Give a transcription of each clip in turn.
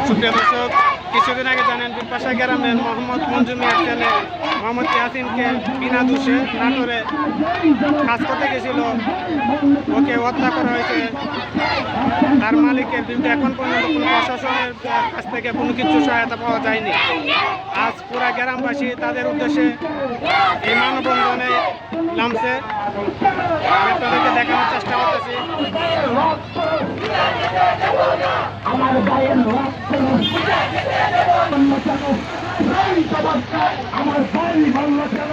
সুপ্রিয় দর্শক, কিছুদিন আগে জানেন বিপাশা গ্রামের মোহাম্মদ মঞ্জু মিয়ার ছেলে মোহাম্মদ ইয়াসিনকে বিনা দোষে নাটোরে কাজ করতে গেছিল, ওকে হত্যা করা হয়েছে। তার মালিকের বিরুদ্ধে এখন পর্যন্ত কোনো প্রশাসনের কাছ থেকে কোনো কিছু সহায়তা পাওয়া যায়নি। আজ পুরা গ্রামবাসী তাদের উদ্দেশ্যে এই মানববন্ধনে নামছে। আপনাদেরকে দেখানোর চেষ্টা করতেছি। আমার গায়ের আমার ভাই বলল কেন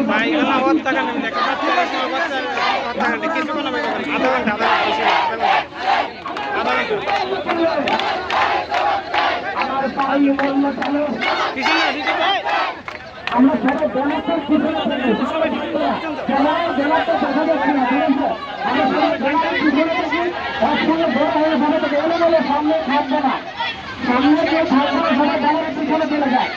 ভাই হত্যা কাণ্ড দেখা যাচ্ছে, কিছুক্ষণ আধা ঘন্টা আমরা সবাই জেলাতে সবাই জেলাতে দেখা যাচ্ছে না, ঠিক আছে? আমরা সবাই জেলাতে একসঙ্গে বড় হয়ে ভালো থেকে এলে বলে সামনে থাকবে না, সামনে যে থাকবে সবাই জেলার পিছনে চলে যায়।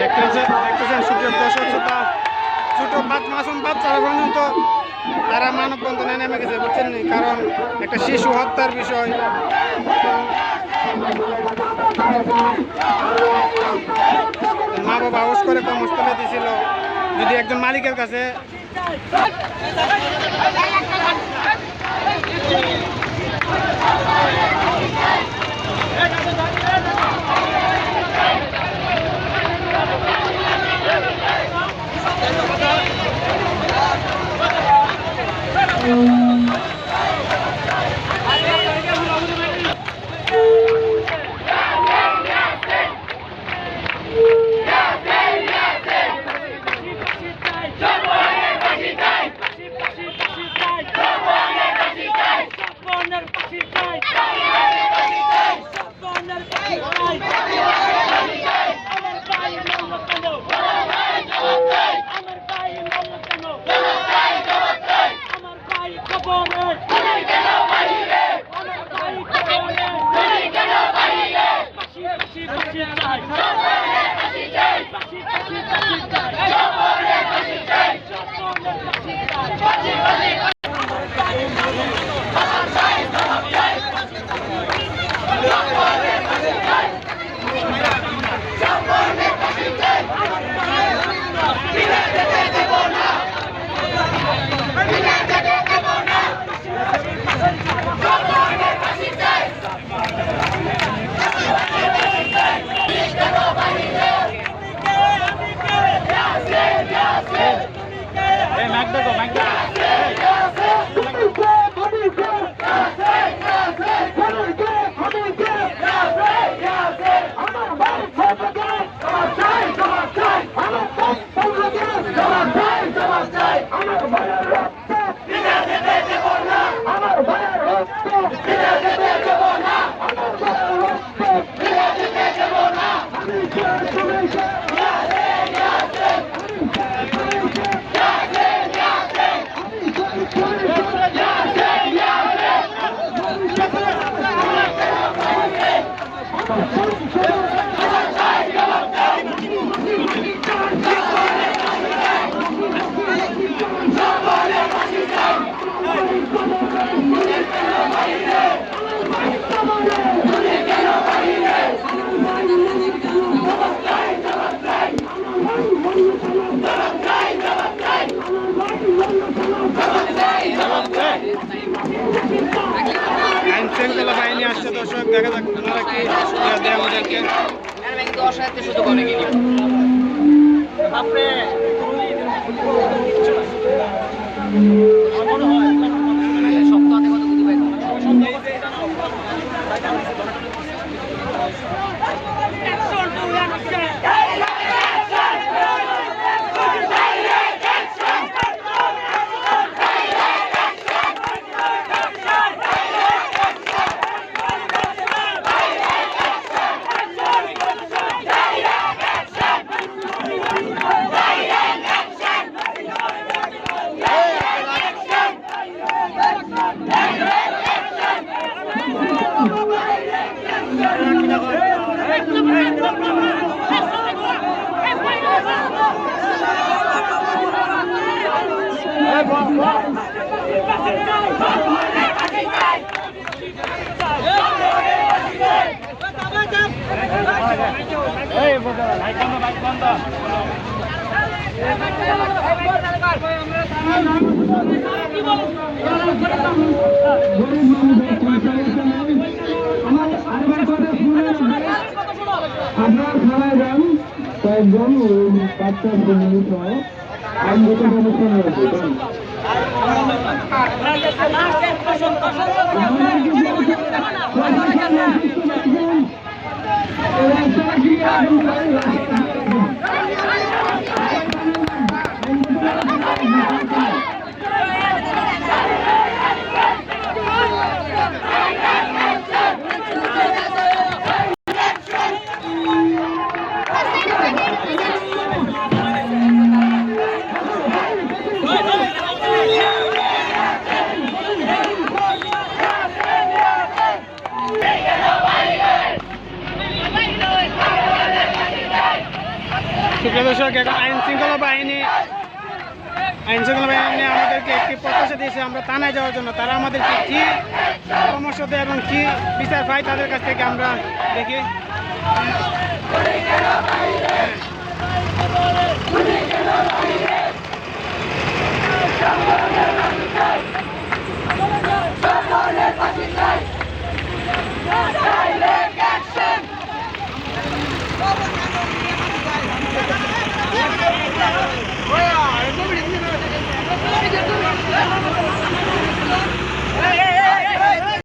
দেখতেছেন সুপ্রিয় দর্শক শ্রোতা, ছোট মাসুম বাচ্চারা পর্যন্ত তারা মানববন্ধনে নেমে গেছে, বুঝছেন নি? কারণ একটা শিশু হত্যার বিষয়। মা বাবা হাউস করে কর্মস্থলে দিয়েছিল, যদি একজন মালিকের কাছে আইন শৃঙ্খলা বাহিনী আসছে দর্শক, দেখা যাক ওনারা কি দেয় আমাদেরকে। আপনার থানায় যান, কয়েকজন বাচ্চা সহ আইনগত ব্যবস্থা নেওয়া সুপ্রিয় দর্শক, এখন আইন শৃঙ্খলা বাহিনী আমাদেরকে একটি প্রত্যাশা দিয়েছে আমরা থানায় যাওয়ার জন্য। তারা আমাদেরকে কি পরামর্শ দেয় এবং কি বিচার পাই তাদের কাছ থেকে আমরা দেখি।